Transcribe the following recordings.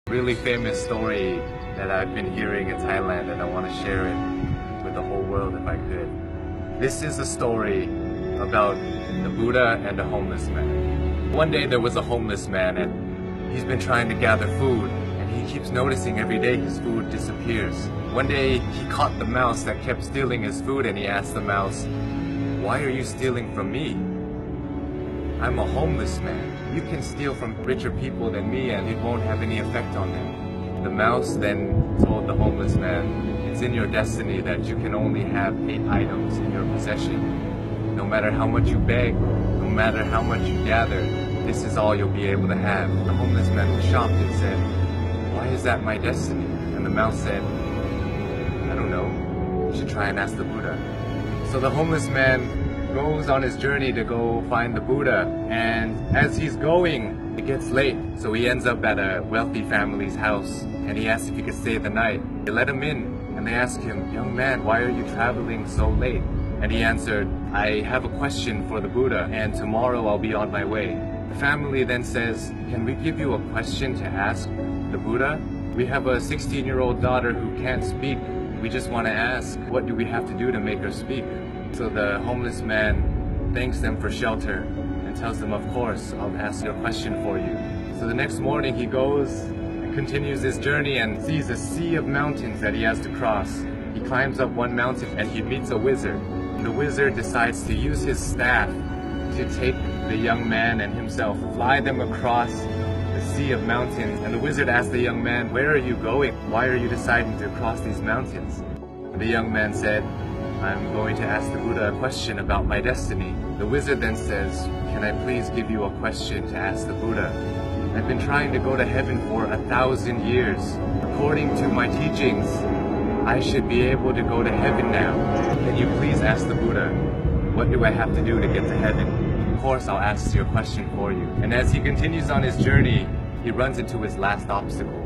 Really famous story that I've been hearing in Thailand, and I want to share it with the whole world if I could. This is a story about the Buddha and a homeless man. One day there was a homeless man, and he's been trying to gather food, and he keeps noticing every day his food disappears. One day he caught the mouse that kept stealing his food, and he asked the mouse, "Why are you stealing from me? I'm a homeless man. You can steal from richer people than me and it won't have any effect on them." The mouse then told the homeless man, "It's in your destiny that you can only have 8 items in your possession. No matter how much you beg, no matter how much you gather, this is all you'll be able to have." The homeless man was shocked and said, "Why is that my destiny?" And the mouse said, "I don't know. You should try and ask the Buddha." So the homeless man goes on his journey to go find the Buddha, and as he's going, it gets late, so he ends up at a wealthy family's house, and he asks if he could stay the night. They let him in, and they ask him, "Young man, why are you traveling so late?" And he answered, "I have a question for the Buddha, and tomorrow I'll be on my way." The family then says, "Can we give you a question to ask the Buddha? We have a 16-year-old daughter who can't speak. We just want to ask, what do we have to do to make her speak?" So the homeless man thanks them for shelter and tells them, "Of course, I'll ask your question for you." So the next morning he goes and continues his journey and sees a sea of mountains that he has to cross. He climbs up one mountain and he meets a wizard. The wizard decides to use his staff to take the young man and himself, fly them across the sea of mountains. And the wizard asks the young man, "Where are you going? Why are you deciding to cross these mountains?" And the young man said, "I'm going to ask the Buddha a question about my destiny." The wizard then says, "Can I please give you a question to ask the Buddha? I've been trying to go to heaven for 1,000 years. According to my teachings, I should be able to go to heaven now. Can you please ask the Buddha, what do I have to do to get to heaven? Of course, I'll ask your question for you." And as he continues on his journey, he runs into his last obstacle,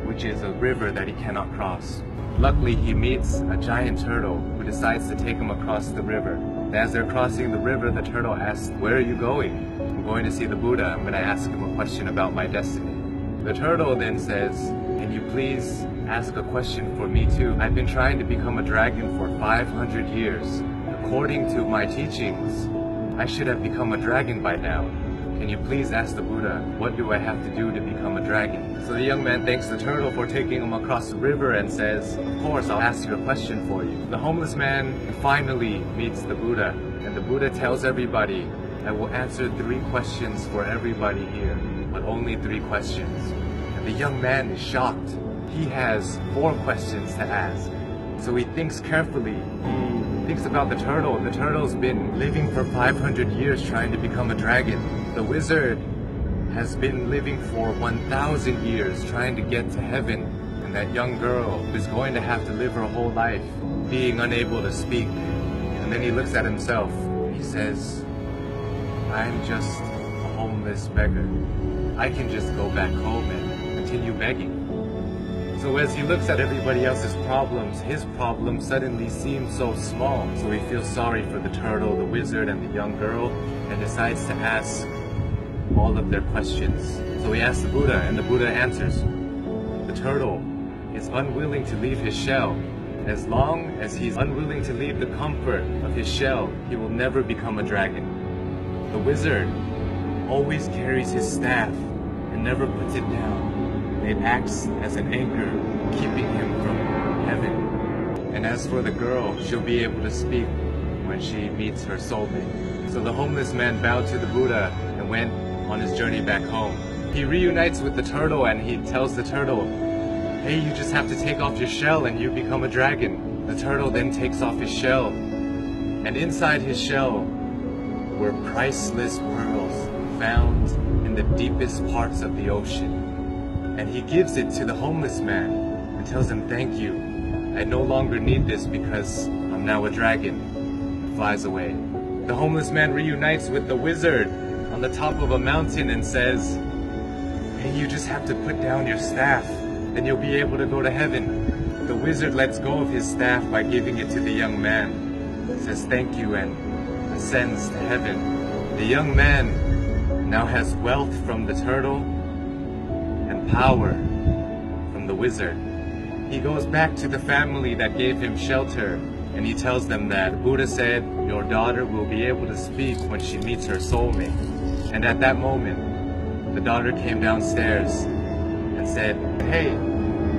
which is a river that he cannot cross. Luckily, he meets a giant turtle who decides to take him across the river. And as they're crossing the river, the turtle asks, "Where are you going?" "I'm going to see the Buddha. I'm going to ask him a question about my destiny." The turtle then says, "Can you please ask a question for me too? I've been trying to become a dragon for 500 years. According to my teachings, I should have become a dragon by now. Can you please ask the Buddha, what do I have to do to become a dragon?" So the young man thanks the turtle for taking him across the river and says, "Of course, I'll ask you a question for you." The homeless man finally meets the Buddha, and the Buddha tells everybody, "I will answer 3 questions for everybody here, but only 3 questions." And the young man is shocked. He has 4 questions to ask. So he thinks carefully. He thinks about the turtle. The turtle's been living for 500 years trying to become a dragon. The wizard has been living for 1,000 years trying to get to heaven. And that young girl is going to have to live her whole life being unable to speak. And then he looks at himself. He says, "I'm just a homeless beggar. I can just go back home and continue begging." So as he looks at everybody else's problems, his problem suddenly seems so small. So he feels sorry for the turtle, the wizard, and the young girl, and decides to ask all of their questions. So he asks the Buddha, and the Buddha answers. The turtle is unwilling to leave his shell. As long as he's unwilling to leave the comfort of his shell, he will never become a dragon. The wizard always carries his staff and never puts it down. It acts as an anchor, keeping him from heaven. And as for the girl, she'll be able to speak when she meets her soulmate. So the homeless man bowed to the Buddha and went on his journey back home. He reunites with the turtle and he tells the turtle, "Hey, you just have to take off your shell and you become a dragon." The turtle then takes off his shell, and inside his shell were priceless pearls found in the deepest parts of the ocean. And he gives it to the homeless man and tells him, "Thank you. I no longer need this because I'm now a dragon." And flies away. The homeless man reunites with the wizard on the top of a mountain and says, "Hey, you just have to put down your staff, then you'll be able to go to heaven." The wizard lets go of his staff by giving it to the young man, says thank you, and ascends to heaven. The young man now has wealth from the turtle and power the wizard. He goes back to the family that gave him shelter, and he tells them that Buddha said, your daughter will be able to speak when she meets her soulmate. And at that moment, the daughter came downstairs and said, hey,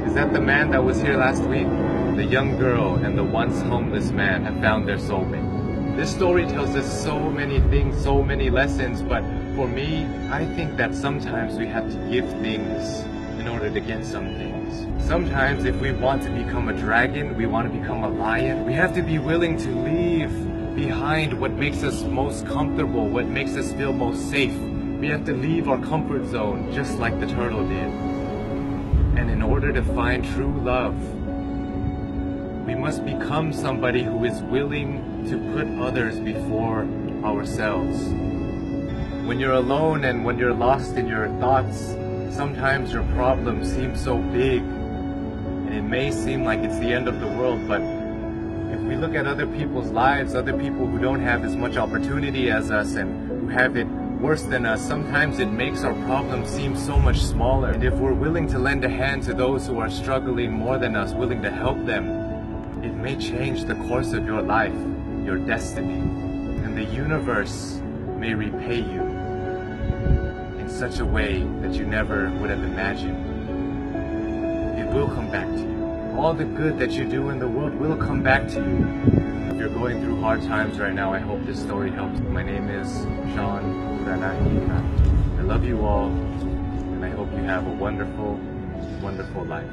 is that the man that was here last week? The young girl and the once homeless man have found their soulmate. This story tells us so many things, so many lessons, but for me, I think that sometimes we have to give things in order to get some things. Sometimes if we want to become a dragon, we want to become a lion, we have to be willing to leave behind what makes us most comfortable, what makes us feel most safe. We have to leave our comfort zone just like the turtle did. And in order to find true love, we must become somebody who is willing to put others before ourselves. When you're alone and when you're lost in your thoughts, sometimes your problems seem so big and it may seem like it's the end of the world, but if we look at other people's lives, other people who don't have as much opportunity as us and who have it worse than us, sometimes it makes our problems seem so much smaller. And if we're willing to lend a hand to those who are struggling more than us, willing to help them, it may change the course of your life, your destiny, and the universe may repay you in such a way that you never would have imagined. It will come back to you. All the good that you do in the world will come back to you. If you're going through hard times right now, I hope this story helps. My name is Sean Uranahina. I love you all, and I hope you have a wonderful, wonderful life.